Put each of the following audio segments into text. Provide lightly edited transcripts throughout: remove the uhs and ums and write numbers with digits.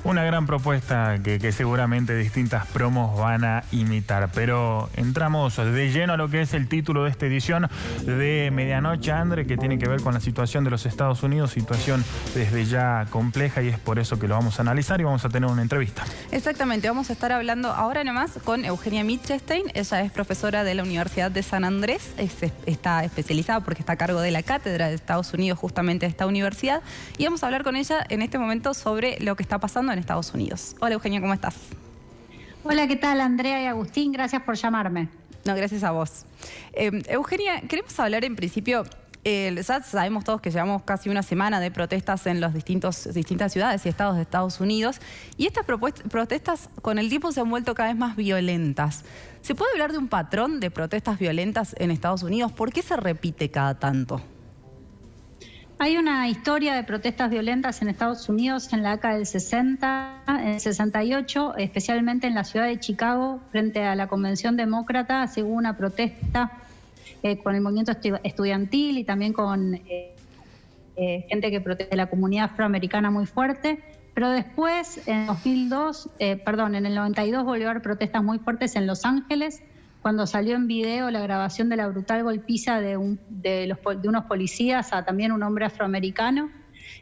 Una gran propuesta que seguramente distintas promos van a imitar, pero entramos de lleno a lo que es el título de esta edición de Medianoche, Andre, que tiene que ver con la situación de los Estados Unidos, situación desde ya compleja, y es por eso que lo vamos a analizar y vamos a tener una entrevista. Exactamente, vamos a estar hablando ahora nomás con Eugenia Mitchelstein. Ella es profesora de la Universidad de San Andrés, está especializada porque está a cargo de la cátedra de Estados Unidos justamente de esta universidad, y vamos a hablar con ella en este momento sobre lo que está pasando en Estados Unidos. Hola Eugenia, ¿cómo estás? Hola, ¿qué tal Andrea y Agustín? Gracias por llamarme. No, gracias a vos. Eugenia, queremos hablar en principio, ya sabemos todos que llevamos casi una semana de protestas en las distintas ciudades y estados de Estados Unidos, y estas protestas con el tiempo se han vuelto cada vez más violentas. ¿Se puede hablar de un patrón de protestas violentas en Estados Unidos? ¿Por qué se repite cada tanto? Hay una historia de protestas violentas en Estados Unidos en la década del 60, en el 68, especialmente en la ciudad de Chicago, frente a la Convención Demócrata, se hubo una protesta con el movimiento estudiantil y también con gente que protege la comunidad afroamericana muy fuerte. Pero después, en el 92, volvió a haber protestas muy fuertes en Los Ángeles, cuando salió en video la grabación de la brutal golpiza de unos policías a también un hombre afroamericano.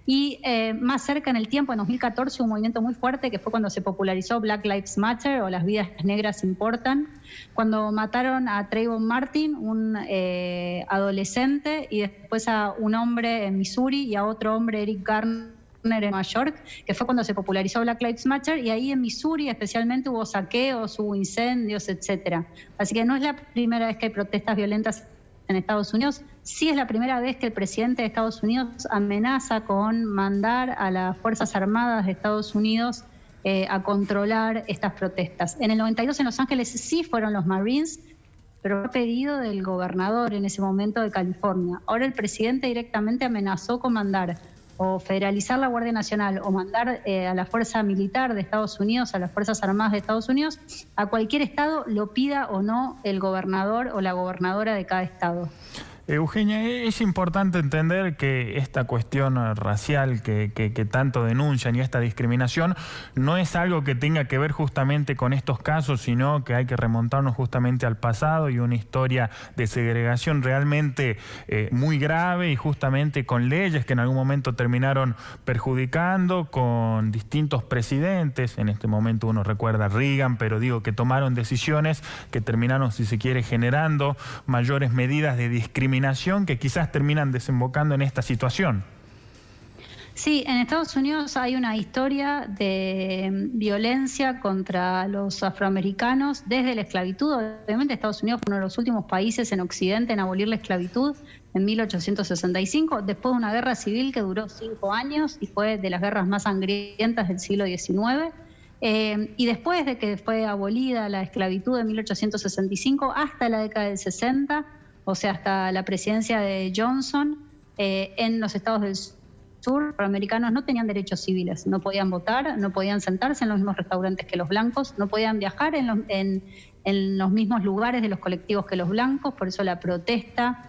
Y más cerca en el tiempo, en 2014, un movimiento muy fuerte que fue cuando se popularizó Black Lives Matter, o las vidas negras importan, cuando mataron a Trayvon Martin, un adolescente, y después a un hombre en Missouri y a otro hombre, Eric Garner, en Nueva York, que fue cuando se popularizó Black Lives Matter, y ahí en Missouri especialmente hubo saqueos, hubo incendios, etcétera. Así que no es la primera vez que hay protestas violentas en Estados Unidos. Sí es la primera vez que el presidente de Estados Unidos amenaza con mandar a las Fuerzas Armadas de Estados Unidos a controlar estas protestas. En el 92 en Los Ángeles sí fueron los Marines, pero fue pedido del gobernador en ese momento de California. Ahora el presidente directamente amenazó con mandar o federalizar la Guardia Nacional o mandar a la Fuerza Militar de Estados Unidos, a las Fuerzas Armadas de Estados Unidos, a cualquier estado, lo pida o no el gobernador o la gobernadora de cada estado. Eugenia, es importante entender que esta cuestión racial que tanto denuncian y esta discriminación no es algo que tenga que ver justamente con estos casos, sino que hay que remontarnos justamente al pasado y una historia de segregación realmente muy grave, y justamente con leyes que en algún momento terminaron perjudicando, con distintos presidentes. En este momento uno recuerda a Reagan, pero digo que tomaron decisiones que terminaron, si se quiere, generando mayores medidas de discriminación que quizás terminan desembocando en esta situación. Sí, en Estados Unidos hay una historia de violencia contra los afroamericanos desde la esclavitud. Obviamente Estados Unidos fue uno de los últimos países en Occidente en abolir la esclavitud en 1865, después de una guerra civil que duró 5 años y fue de las guerras más sangrientas del siglo XIX. Y después de que fue abolida la esclavitud en 1865 hasta la década del 60, o sea, hasta la presidencia de Johnson, en los estados del sur, los afroamericanos no tenían derechos civiles, no podían votar, no podían sentarse en los mismos restaurantes que los blancos, no podían viajar en los mismos lugares de los colectivos que los blancos. Por eso la protesta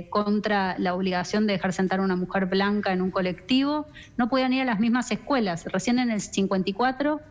contra la obligación de dejar sentar a una mujer blanca en un colectivo. No podían ir a las mismas escuelas. Recién en el 54,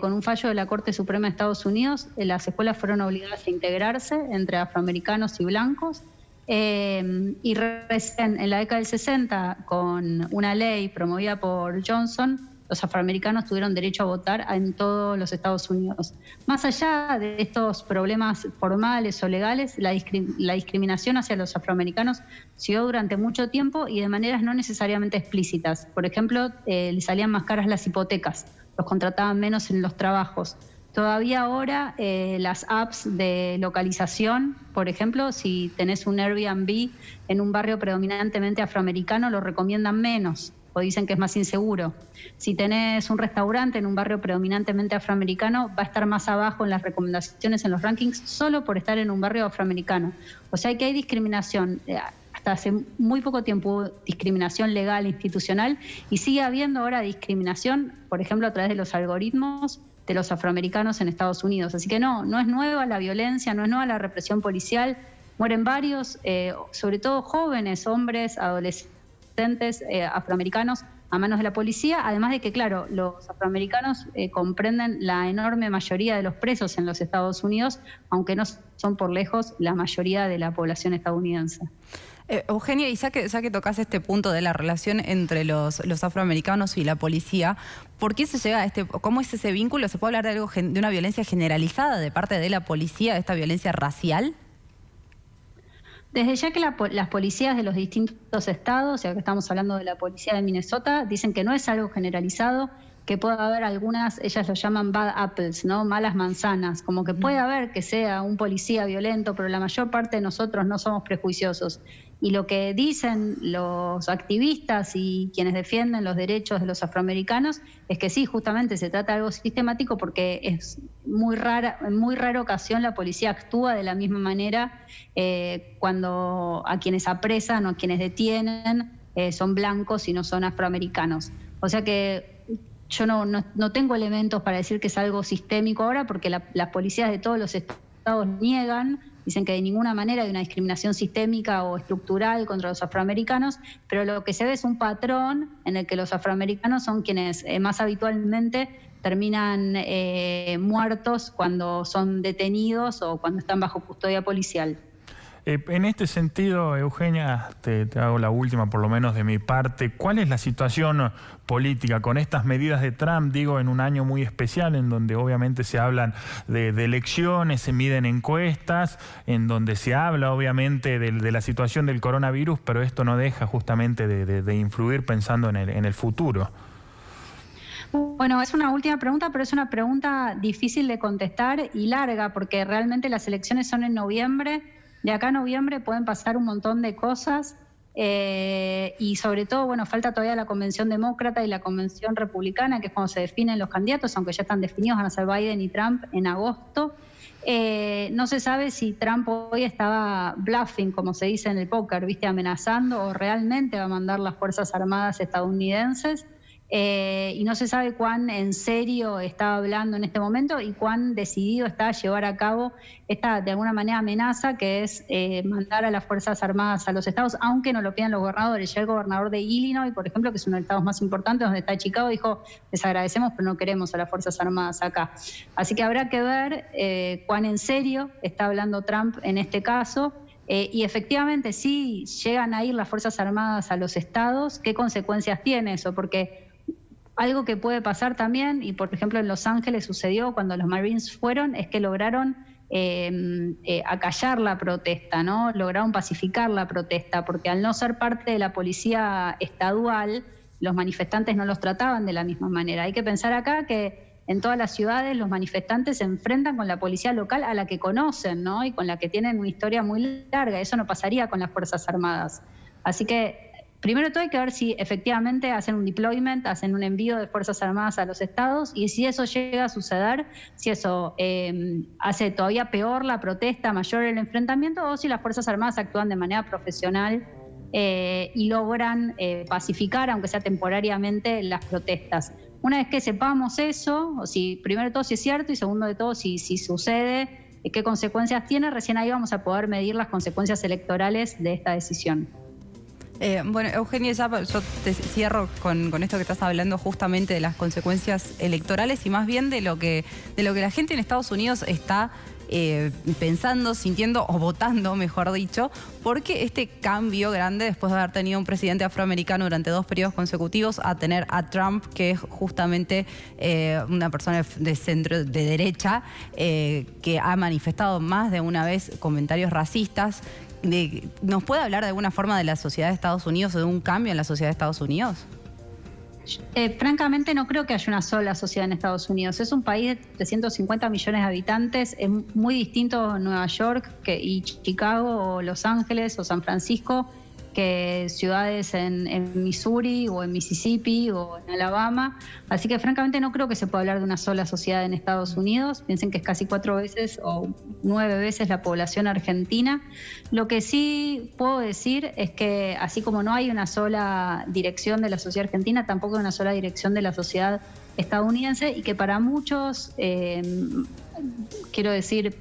con un fallo de la Corte Suprema de Estados Unidos, las escuelas fueron obligadas a integrarse entre afroamericanos y blancos. Y recién en la década del 60, con una ley promovida por Johnson, los afroamericanos tuvieron derecho a votar en todos los Estados Unidos. Más allá de estos problemas formales o legales, la discriminación hacia los afroamericanos siguió durante mucho tiempo y de maneras no necesariamente explícitas. Por ejemplo, les salían más caras las hipotecas, los contrataban menos en los trabajos. Todavía ahora las apps de localización, por ejemplo, si tenés un Airbnb en un barrio predominantemente afroamericano, lo recomiendan menos o dicen que es más inseguro. Si tenés un restaurante en un barrio predominantemente afroamericano, va a estar más abajo en las recomendaciones, en los rankings, solo por estar en un barrio afroamericano. O sea que hay discriminación. Hasta hace muy poco tiempo hubo discriminación legal, institucional, y sigue habiendo ahora discriminación, por ejemplo, a través de los algoritmos de los afroamericanos en Estados Unidos. Así que no es nueva la violencia, no es nueva la represión policial. Mueren varios, sobre todo jóvenes, hombres, adolescentes afroamericanos a manos de la policía, además de que, claro, los afroamericanos comprenden la enorme mayoría de los presos en los Estados Unidos, aunque no son por lejos la mayoría de la población estadounidense. Eugenia, y ya que tocas este punto de la relación entre los afroamericanos y la policía, ¿por qué se llega a cómo es ese vínculo? ¿Se puede hablar de una violencia generalizada de parte de la policía, de esta violencia racial? Desde ya que las policías de los distintos estados, ya que estamos hablando de la policía de Minnesota, dicen que no es algo generalizado, que puede haber algunas, ellas lo llaman bad apples, ¿no? Malas manzanas, como que puede haber que sea un policía violento, pero la mayor parte de nosotros no somos prejuiciosos. Y lo que dicen los activistas y quienes defienden los derechos de los afroamericanos es que sí, justamente se trata de algo sistemático porque es en muy rara ocasión la policía actúa de la misma manera cuando a quienes apresan o a quienes detienen son blancos y no son afroamericanos. O sea que yo no tengo elementos para decir que es algo sistémico ahora porque las policías de todos los estados niegan. Dicen que de ninguna manera hay una discriminación sistémica o estructural contra los afroamericanos, pero lo que se ve es un patrón en el que los afroamericanos son quienes más habitualmente terminan muertos cuando son detenidos o cuando están bajo custodia policial. En este sentido, Eugenia, te hago la última, por lo menos de mi parte. ¿Cuál es la situación política con estas medidas de Trump? Digo, en un año muy especial, en donde obviamente se hablan de elecciones, se miden encuestas, en donde se habla obviamente de la situación del coronavirus, pero esto no deja justamente de influir pensando en el futuro. Bueno, es una última pregunta, pero es una pregunta difícil de contestar y larga, porque realmente las elecciones son en noviembre. De acá a noviembre pueden pasar un montón de cosas y sobre todo, bueno, falta todavía la convención demócrata y la convención republicana, que es cuando se definen los candidatos, aunque ya están definidos, van a ser Biden y Trump en agosto. No se sabe si Trump hoy estaba bluffing, como se dice en el póker, ¿viste? Amenazando o realmente va a mandar las Fuerzas Armadas estadounidenses. Y no se sabe cuán en serio está hablando en este momento y cuán decidido está a llevar a cabo esta, de alguna manera, amenaza que es mandar a las Fuerzas Armadas a los estados, aunque no lo pidan los gobernadores. Ya el gobernador de Illinois, por ejemplo, que es uno de los estados más importantes, donde está Chicago, dijo, les agradecemos, pero no queremos a las Fuerzas Armadas acá. Así que habrá que ver cuán en serio está hablando Trump en este caso. Y efectivamente, si llegan a ir las Fuerzas Armadas a los estados, ¿qué consecuencias tiene eso? Porque algo que puede pasar también, y por ejemplo en Los Ángeles sucedió cuando los Marines fueron, es que lograron acallar la protesta, ¿no? Lograron pacificar la protesta, porque al no ser parte de la policía estadual, los manifestantes no los trataban de la misma manera. Hay que pensar acá que en todas las ciudades los manifestantes se enfrentan con la policía local a la que conocen, ¿no? Y con la que tienen una historia muy larga. Eso no pasaría con las Fuerzas Armadas. Así que primero todo hay que ver si efectivamente hacen un deployment, hacen un envío de Fuerzas Armadas a los estados y si eso llega a suceder, si eso hace todavía peor la protesta, mayor el enfrentamiento, o si las Fuerzas Armadas actúan de manera profesional y logran pacificar, aunque sea temporariamente, las protestas. Una vez que sepamos eso, o si primero de todo si es cierto y segundo de todo si sucede, qué consecuencias tiene, recién ahí vamos a poder medir las consecuencias electorales de esta decisión. Bueno, Eugenia, ya yo te cierro con esto que estás hablando justamente de las consecuencias electorales y más bien de lo que la gente en Estados Unidos está pensando, sintiendo o votando, mejor dicho, porque este cambio grande después de haber tenido un presidente afroamericano durante 2 periodos consecutivos a tener a Trump, que es justamente una persona de centro, de derecha, que ha manifestado más de una vez comentarios racistas. ¿Nos puede hablar de alguna forma de la sociedad de Estados Unidos o de un cambio en la sociedad de Estados Unidos? Francamente no creo que haya una sola sociedad en Estados Unidos. Es un país de 350 millones de habitantes, es muy distinto a Nueva York y Chicago o Los Ángeles o San Francisco que ciudades en Missouri o en Mississippi o en Alabama. Así que francamente no creo que se pueda hablar de una sola sociedad en Estados Unidos. Piensen que es casi 4 veces o 9 veces la población argentina. Lo que sí puedo decir es que así como no hay una sola dirección de la sociedad argentina, tampoco hay una sola dirección de la sociedad estadounidense y que para muchos, quiero decir,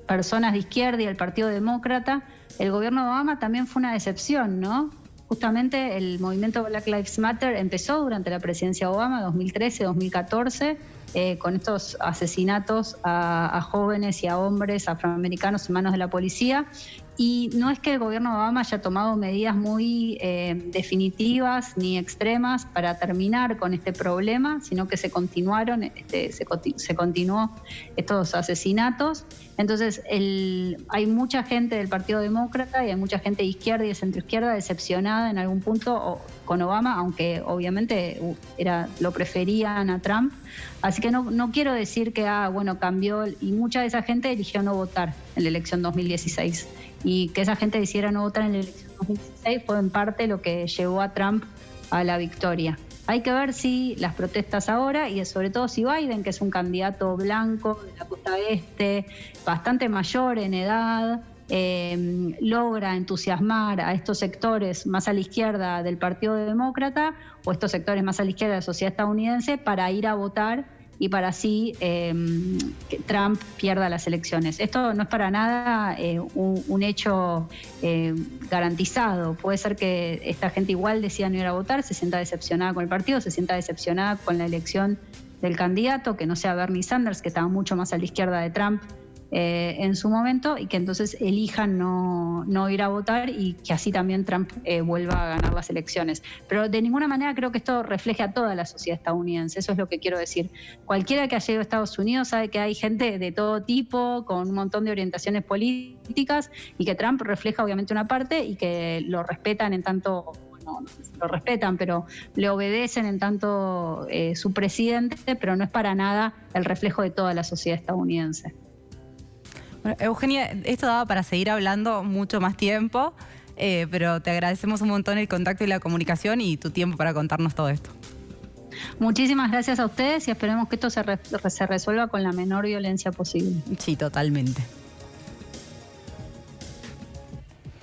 personas de izquierda y el Partido Demócrata, el gobierno de Obama también fue una decepción, ¿no? Justamente el movimiento Black Lives Matter empezó durante la presidencia de Obama, 2013-2014, con estos asesinatos a jóvenes y a hombres afroamericanos en manos de la policía. Y no es que el gobierno de Obama haya tomado medidas muy definitivas ni extremas para terminar con este problema, sino que se continuó estos asesinatos. Entonces, hay mucha gente del Partido Demócrata y hay mucha gente de izquierda y de centroizquierda decepcionada en algún punto con Obama, aunque obviamente lo preferían a Trump. Así que no quiero decir que cambió, y mucha de esa gente eligió no votar en la elección 2016. Y que esa gente decidiera no votar en la elección 2016 fue en parte lo que llevó a Trump a la victoria. Hay que ver si las protestas ahora, y sobre todo si Biden, que es un candidato blanco de la costa este, bastante mayor en edad, logra entusiasmar a estos sectores más a la izquierda del Partido Demócrata o estos sectores más a la izquierda de la sociedad estadounidense para ir a votar y para así que Trump pierda las elecciones. Esto no es para nada un hecho garantizado. Puede ser que esta gente igual decida no ir a votar, se sienta decepcionada con el partido, se sienta decepcionada con la elección del candidato, que no sea Bernie Sanders, que estaba mucho más a la izquierda de Trump en su momento, y que entonces elijan no ir a votar y que así también Trump vuelva a ganar las elecciones. Pero de ninguna manera creo que esto refleje a toda la sociedad estadounidense, eso es lo que quiero decir. Cualquiera que haya ido a Estados Unidos sabe que hay gente de todo tipo, con un montón de orientaciones políticas, y que Trump refleja obviamente una parte y que lo respetan en tanto... No lo respetan, pero le obedecen en tanto su presidente, pero no es para nada el reflejo de toda la sociedad estadounidense. Bueno, Eugenia, esto daba para seguir hablando mucho más tiempo, pero te agradecemos un montón el contacto y la comunicación y tu tiempo para contarnos todo esto. Muchísimas gracias a ustedes y esperemos que esto se resuelva con la menor violencia posible. Sí, totalmente.